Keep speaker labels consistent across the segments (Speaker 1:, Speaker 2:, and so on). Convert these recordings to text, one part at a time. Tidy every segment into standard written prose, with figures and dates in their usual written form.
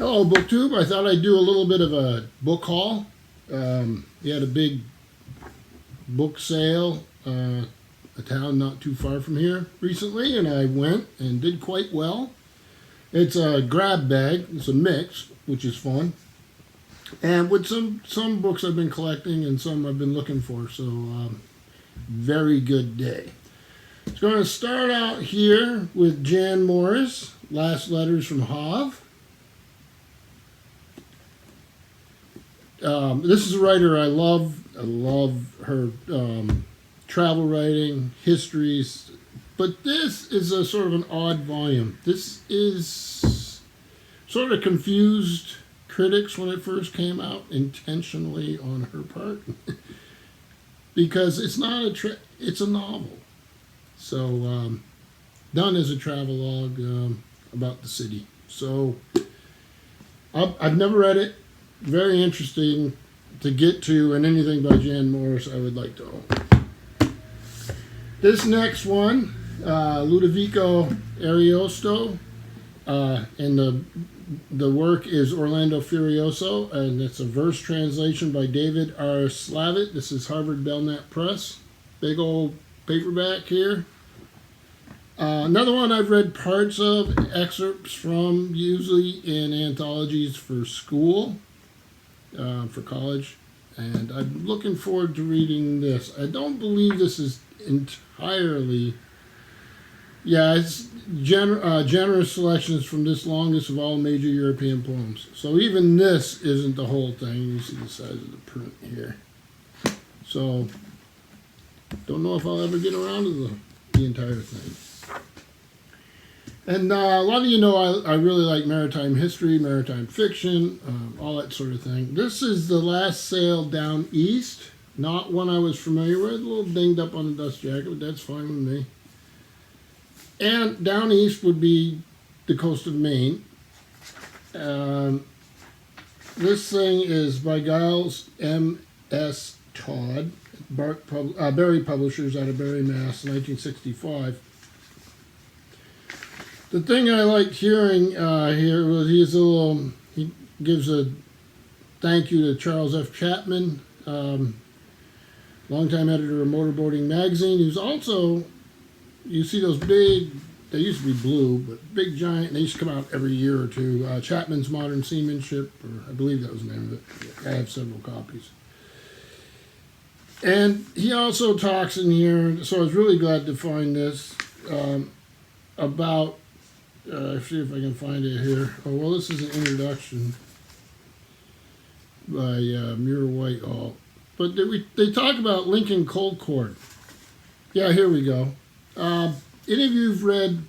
Speaker 1: Hello, BookTube. I thought I'd do a little bit of a book haul. We had a big book sale, a town not too far from here recently, and I went and did quite well. It's a grab bag. It's a mix, which is fun. And with some books I've been collecting and some I've been looking for, so very good day. It's going to start out here with Jan Morris, Last Letters from Hov. This is a writer I love. I love her travel writing, histories, but this is a sort of an odd volume. This is sort of confused critics when it first came out, intentionally on her part, because it's not it's a novel. So done as a travelogue about the city. So I've never read it. Very interesting to get to, and anything by Jan Morris I would like to own. This next one, Ludovico Ariosto, and the work is Orlando Furioso, and it's a verse translation by David R. Slavitt. This is Harvard Belknap Press. Big old paperback here. Another one I've read parts of, excerpts from, usually in anthologies for school. For college, and I'm looking forward to reading this. I don't believe this is entirely, it's generous selections from this longest of all major European poems. So even this isn't the whole thing. You see the size of the print here. So don't know if I'll ever get around to the entire thing. And a lot of you know I really like maritime history, maritime fiction, all that sort of thing. This is The Last Sail Down East, not one I was familiar with, a little dinged up on the dust jacket, but that's fine with me. And Down East would be the Coast of Maine. This thing is by Giles M.S. Todd, Bart Berry Publishers out of Berry, Mass., 1965. The thing I liked hearing here was he gives a thank you to Charles F. Chapman, longtime editor of Motorboating Magazine, who's also, you see those big, they used to be blue, but big giant, they used to come out every year or two, Chapman's Modern Seamanship, or I believe that was the name of it. I have several copies. And he also talks in here, so I was really glad to find this, about, see if I can find it here. Oh, well, this is an introduction by Muir Whitehall. But they talk about Lincoln Cold Cord. Yeah, here we go. Any of you have read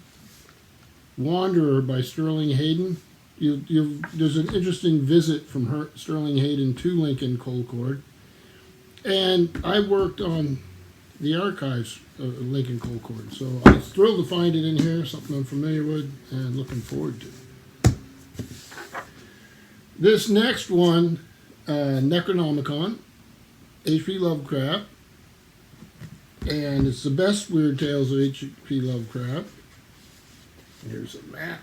Speaker 1: Wanderer by Sterling Hayden? There's an interesting visit from Sterling Hayden to Lincoln Cold Cord. And I worked on the archives of Lincoln Cold Cord. So I was thrilled to find it in here, something I'm familiar with and looking forward to. This next one, Necronomicon, H.P. Lovecraft, and it's the best weird tales of H.P. Lovecraft. Here's a map.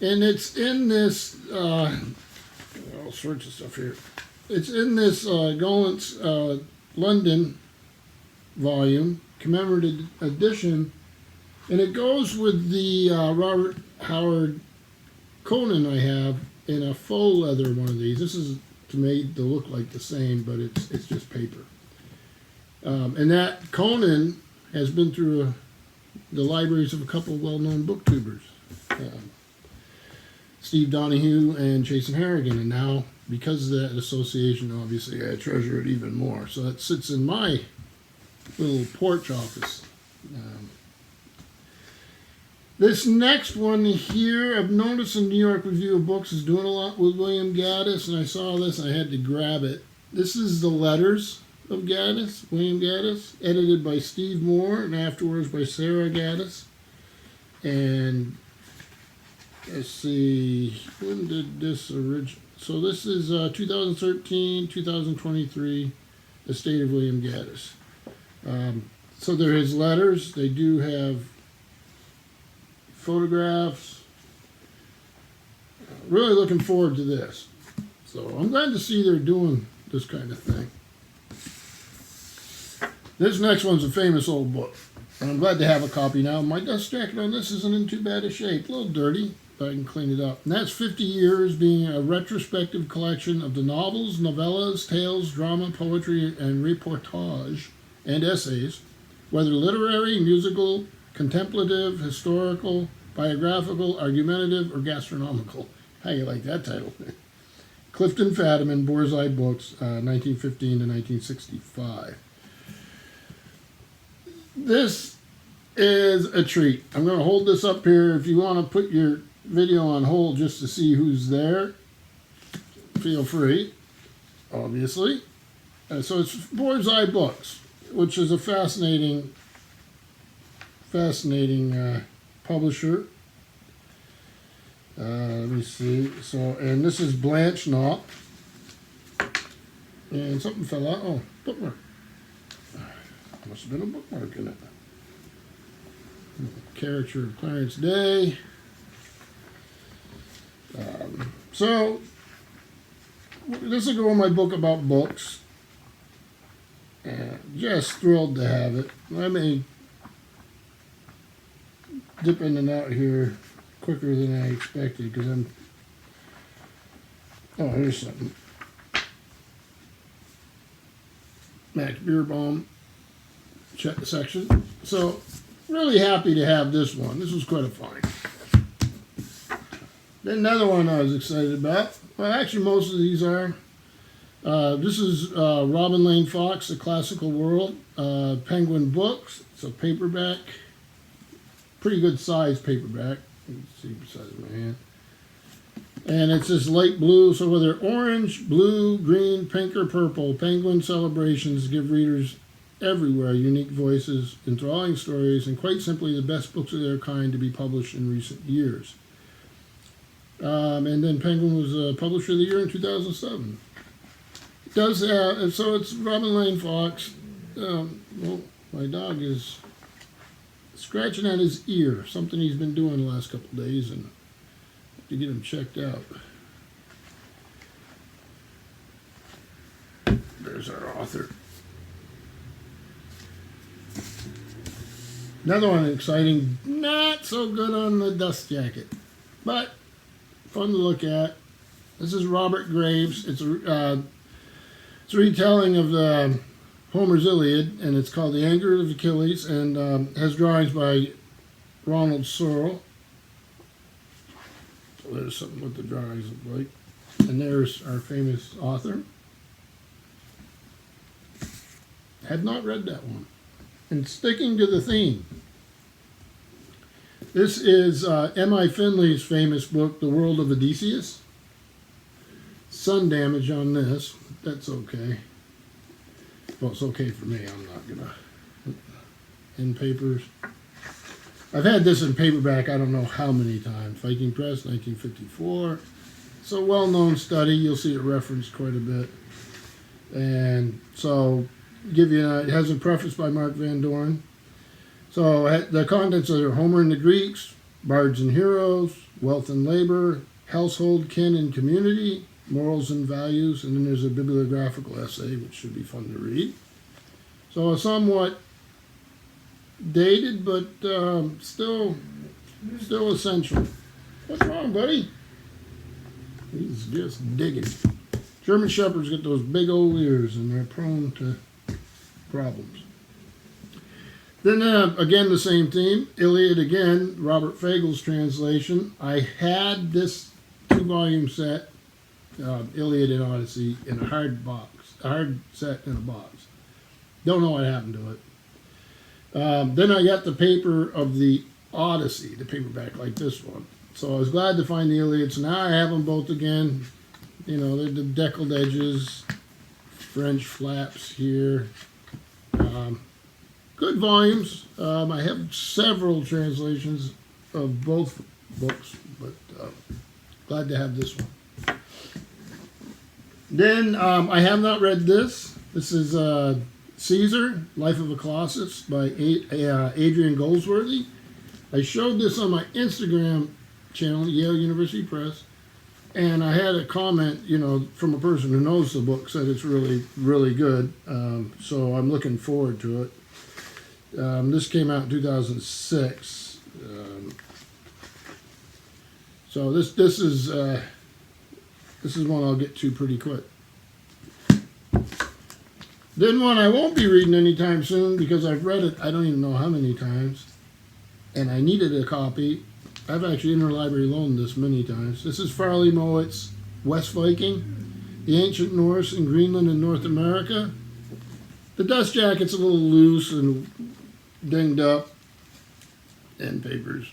Speaker 1: And it's in this, all sorts of stuff here. It's in this Gollancz London volume, commemorative edition, and it goes with the Robert Howard Conan I have in a faux leather one of these. This is made to look like the same, but it's just paper. And that Conan has been through the libraries of a couple of well-known booktubers, Steve Donahue and Jason Harrigan, and now, because of that association, obviously I treasure it even more. So it sits in my little porch office. This next one here, I've noticed in New York Review of Books is doing a lot with William Gattis, and I saw this and I had to grab it. This is The Letters of Gattis, William Gattis, edited by Steve Moore and afterwards by Sarah Gattis. And let's see, when did this originate? So this is 2013, 2023, The State of William Gattis. So they're his letters. They do have photographs, really looking forward to this. So I'm glad to see they're doing this kind of thing. This next one's a famous old book, and I'm glad to have a copy now. My dust jacket on this isn't in too bad a shape. A little dirty, but I can clean it up. And that's 50 Years, being a retrospective collection of the novels, novellas, tales, drama, poetry, and reportage, and essays, whether literary, musical, contemplative, historical, biographical, argumentative, or gastronomical. How you like that title? Clifton Fatiman, Boar's Eye Books, 1915 to 1965. This is a treat. I'm going to hold this up here. If you want to put your video on hold just to see who's there, feel free, obviously. So it's Boar's Eye Books, which is a fascinating publisher. Let me see. So, and this is Blanche Knopf. And something fell out. Oh, bookmark. Must have been a bookmark in it. Caricature of Clarence Day. So, this will go in my book about books. And just thrilled to have it. I may dip in and out here quicker than I expected because I'm. Oh, here's something. Max Beerbaum section. So, really happy to have this one. This was quite a find. Then another one I was excited about. Well, actually, most of these are. This is Robin Lane Fox, The Classical World, Penguin Books. It's a paperback, pretty good size paperback. You can see beside my hand. And it's this light blue, so whether orange, blue, green, pink, or purple, Penguin Celebrations give readers everywhere unique voices, enthralling stories, and quite simply the best books of their kind to be published in recent years. And then Penguin was Publisher of the Year in 2007. Does so it's Robin Lane Fox. Well, my dog is scratching at his ear, something he's been doing the last couple of days, and have to get him checked out. There's our author. Another one exciting, not so good on the dust jacket, but fun to look at. This is Robert Graves. It's a retelling of Homer's Iliad, and it's called The Anger of Achilles, and has drawings by Ronald Searle. So there's something what the drawings look like. And there's our famous author. Had not read that one. And sticking to the theme, this is M.I. Finley's famous book, The World of Odysseus. Sun damage on this. That's okay. Well, it's okay for me. I'm not going to. In papers. I've had this in paperback I don't know how many times. Viking Press, 1954. It's a well-known study. You'll see it referenced quite a bit. And so, it has a preface by Mark Van Doren. So the contents are Homer and the Greeks, Bards and Heroes, Wealth and Labor, Household, Kin and Community, Morals and Values, and then there's a bibliographical essay, which should be fun to read. So somewhat dated, but still essential. What's wrong, buddy? He's just digging. German Shepherds get those big old ears, and they're prone to problems. Then again, the same theme, Iliad again, Robert Fagel's translation. I had this 2-volume set, Iliad and Odyssey, in a hard set in a box. Don't know what happened to it. Then I got the paper of the Odyssey, the paperback like this one. So I was glad to find the Iliad. So now I have them both again. You know, they're the deckled edges, French flaps here. Good volumes. I have several translations of both books, but glad to have this one. Then I have not read this. This is Caesar, Life of a Colossus by Adrian Goldsmith. I showed this on my Instagram channel, Yale University Press. And I had a comment, from a person who knows the book, said it's really, really good. So I'm looking forward to it. This came out in 2006. So this is one I'll get to pretty quick. Then one I won't be reading anytime soon because I've read it I don't even know how many times, and I needed a copy. I've actually interlibrary loaned this many times. This is Farley Mullings' West Viking, the Ancient Norse in Greenland and North America. The dust jacket's a little loose and dinged up, and papers.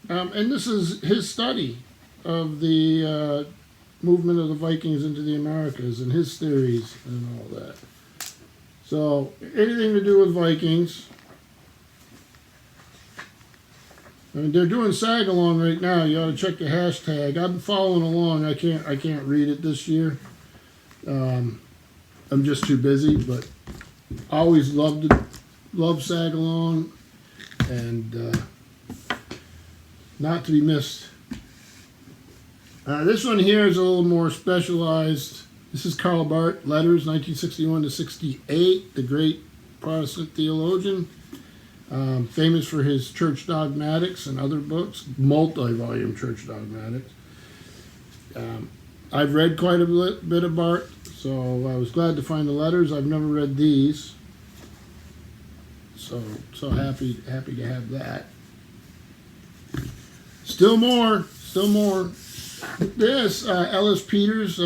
Speaker 1: And this is his study of the movement of the Vikings into the Americas and his theories and all that. So anything to do with Vikings. I mean, they're doing SAG along right now. You ought to check the hashtag. I'm following along. I can't read it this year. I'm just too busy, but always loved SAG along, and not to be missed. This one here is a little more specialized. This is Karl Bart, Letters, 1961 to 68, the great Protestant theologian, famous for his Church Dogmatics and other books, multi-volume Church Dogmatics. I've read quite a bit of Bart, so I was glad to find the letters. I've never read these, so happy to have that. Still more. This Ellis Peters,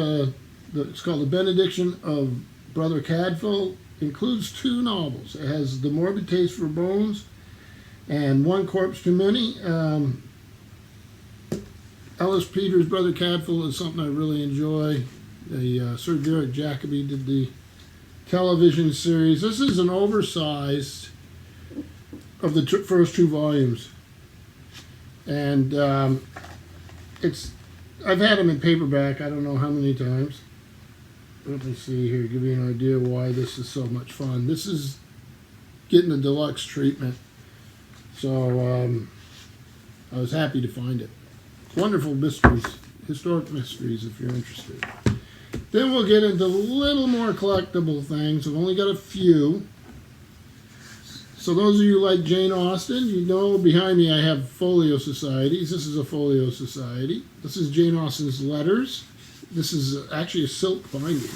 Speaker 1: it's called The Benediction of Brother Cadfael, includes 2 novels. It has The Morbid Taste for Bones and One Corpse Too Many. Ellis Peters' Brother Cadfael is something I really enjoy. Sir Derek Jacobi did the television series. This is an oversized of the first 2 volumes. And I've had them in paperback, I don't know how many times. Let me see here, give you an idea why this is so much fun. This is getting the deluxe treatment, so I was happy to find it. Wonderful mysteries, historic mysteries if you're interested. Then we'll get into a little more collectible things. I've only got a few. So those of you who like Jane Austen, you know behind me I have folio societies. This is a folio society. This is Jane Austen's Letters. This is actually a silk binding.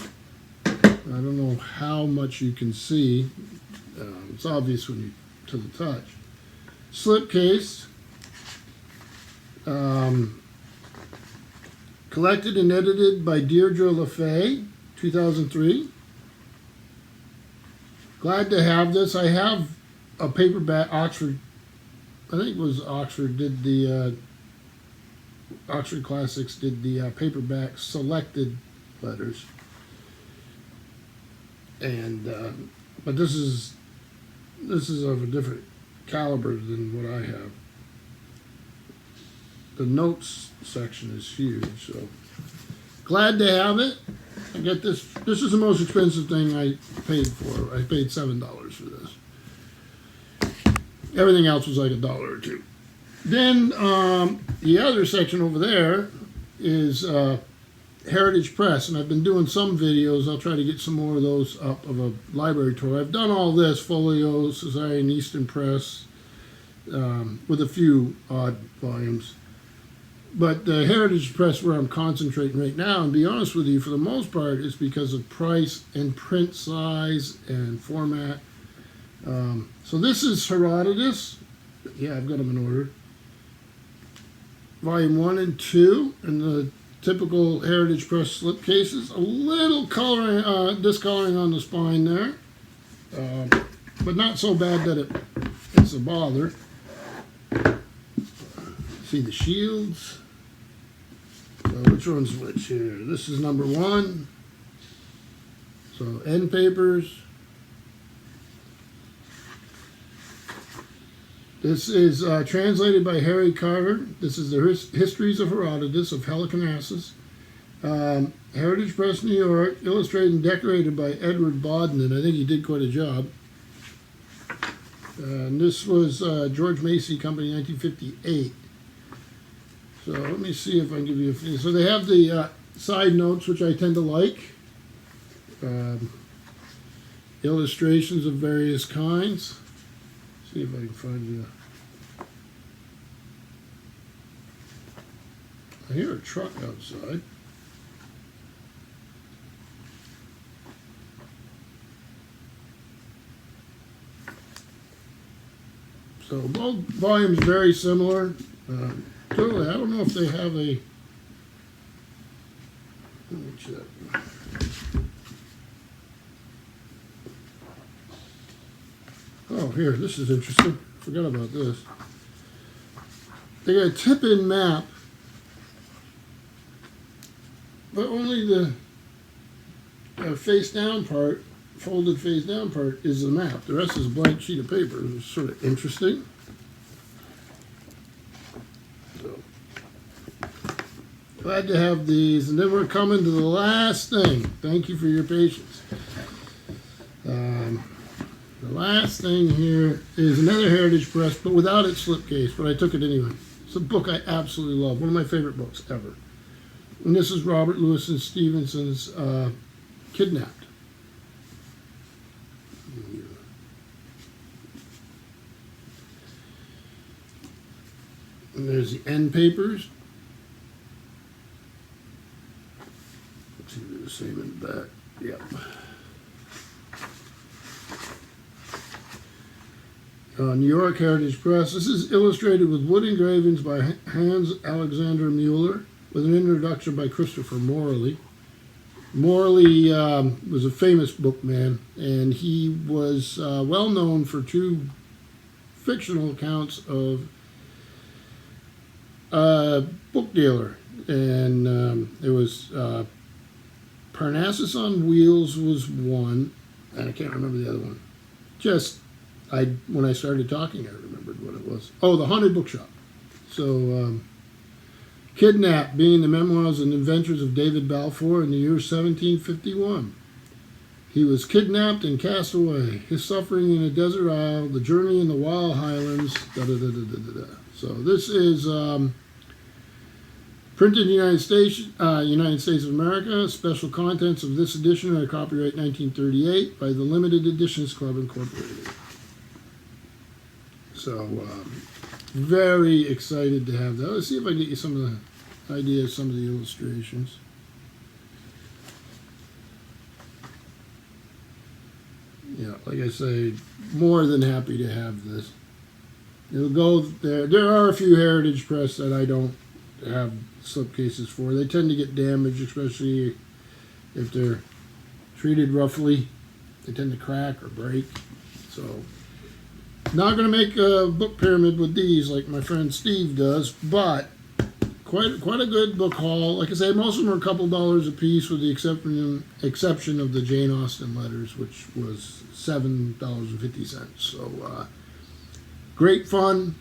Speaker 1: I don't know how much you can see. It's obvious when you to the touch. Slipcase. Collected and edited by Deirdre LaFay, 2003. Glad to have this. I have a paperback. Oxford, I think it was Oxford, did the Oxford Classics did the paperback selected letters, and but this is of a different caliber than what I have. The notes section is huge, so glad to have it. I get this. This is the most expensive thing I paid for. I paid $7 for this. Everything else was like $1 or $2. Then the other section over there is Heritage Press, and I've been doing some videos. I'll try to get some more of those up of a library tour. I've done all this, Folio, Society and Eastern Press, with a few odd volumes. But the Heritage Press, where I'm concentrating right now, and to be honest with you, for the most part, is because of price and print size and format. So this is Herodotus. Yeah, I've got them in order. Volume 1 and 2 in the typical Heritage Press slipcases. A little coloring, discoloring on the spine there, but not so bad that it's a bother. See the shields. So which one's which here? This is number 1. So end papers. This is translated by Harry Carter. This is the Histories of Herodotus of Halicarnassus. Heritage Press, New York, illustrated and decorated by Edward Bodden. I think he did quite a job. And this was George Macy Company, 1958. So let me see if I can give you a few. So they have the side notes, which I tend to like. Illustrations of various kinds. See if I can find you. I hear a truck outside. So both volumes very similar. Totally, I don't know if they have a. Let me check. Oh, here, this is interesting. Forgot about this. They got a tip-in map, but only the face-down part, folded face-down part, is the map. The rest is a blank sheet of paper. It's sort of interesting. So, glad to have these. And then we're coming to the last thing. Thank you for your patience. The last thing here is another Heritage Press, but without its slipcase, but I took it anyway. It's a book I absolutely love. One of my favorite books ever. And this is Robert Louis and Stevenson's Kidnapped. And there's the end papers. Let's see if they're the same in the back. Yep. New York Heritage Press. This is illustrated with wood engravings by Hans Alexander Mueller, with an introduction by Christopher Morley. Morley was a famous bookman, and he was well known for two fictional accounts of a book dealer. And it was Parnassus on Wheels was one, and I can't remember the other one. When I started talking, I remembered what it was. Oh, The Haunted Bookshop. So, Kidnapped, being the memoirs and adventures of David Balfour in the year 1751. He was kidnapped and cast away. His suffering in a desert isle, the journey in the wild highlands, da-da-da-da-da-da. So this is printed in the United States of America. Special contents of this edition are copyright 1938 by the Limited Editions Club Incorporated. So, very excited to have that. Let's see if I can get you some of the ideas, some of the illustrations. Yeah, like I say, more than happy to have this. It'll go there. There are a few Heritage Press that I don't have slipcases for. They tend to get damaged, especially if they're treated roughly. They tend to crack or break. So, not going to make a book pyramid with these like my friend Steve does, but quite a good book haul. Like I say, most of them are a couple dollars a piece, with the exception of the Jane Austen letters, which was $7.50. So great fun,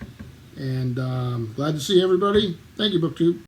Speaker 1: and glad to see everybody. Thank you, BookTube.